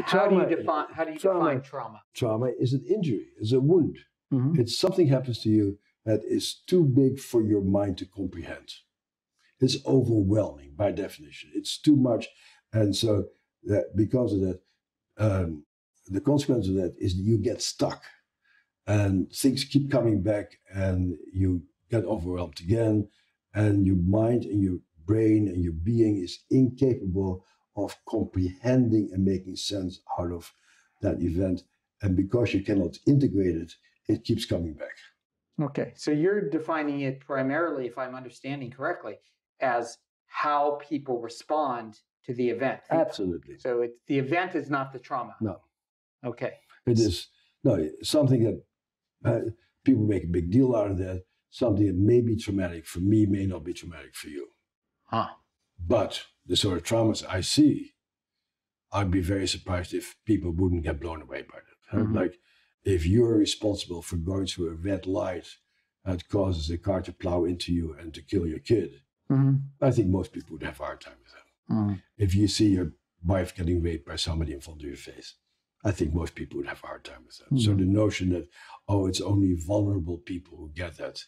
How do you define trauma? Trauma is an injury, is a wound. Mm-hmm. It's something happens to you that is too big for your mind to comprehend. It's overwhelming by definition. It's too much. And so that because of that, the consequence of that is that you get stuck and things keep coming back and you get overwhelmed again, and your mind and your brain and your being is incapable of comprehending and making sense out of that event. And because you cannot integrate it, it keeps coming back. Okay, so you're defining it primarily, if I'm understanding correctly, as how people respond to the event. Absolutely. So the event is not the trauma. No. Okay. It is something that people make a big deal out of that. Something that may be traumatic for me may not be traumatic for you. Huh. But the sort of traumas I see, I'd be very surprised if people wouldn't get blown away by that. Mm-hmm. Like if you're responsible for going through a red light that causes a car to plow into you and to kill your kid, mm-hmm. I think most people would have a hard time with that. Mm-hmm. If you see your wife getting raped by somebody in front of your face, I think most people would have a hard time with that. Mm-hmm. So the notion that, oh, it's only vulnerable people who get that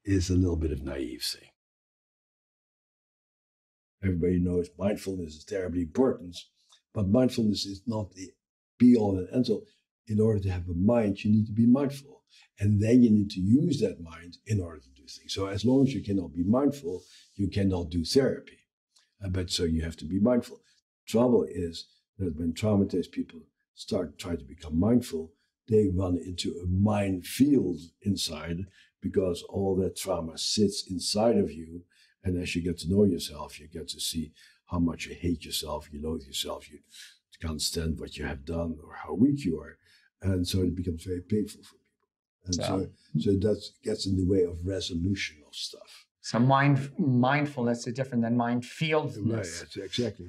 is a little bit of naive thing. Everybody knows mindfulness is terribly important, but mindfulness is not the be-all and end-all. In order to have a mind, you need to be mindful. And then you need to use that mind in order to do things. So as long as you cannot be mindful, you cannot do therapy. But so you have to be mindful. Trouble is that when traumatized people try to become mindful, they run into a minefield inside because all that trauma sits inside of you. And as you get to know yourself, you get to see how much you hate yourself, you loathe yourself, you can't stand what you have done or how weak you are. And so it becomes very painful for people. And so that gets in the way of resolution of stuff. So mindfulness is different than mindfieldness. Right, exactly.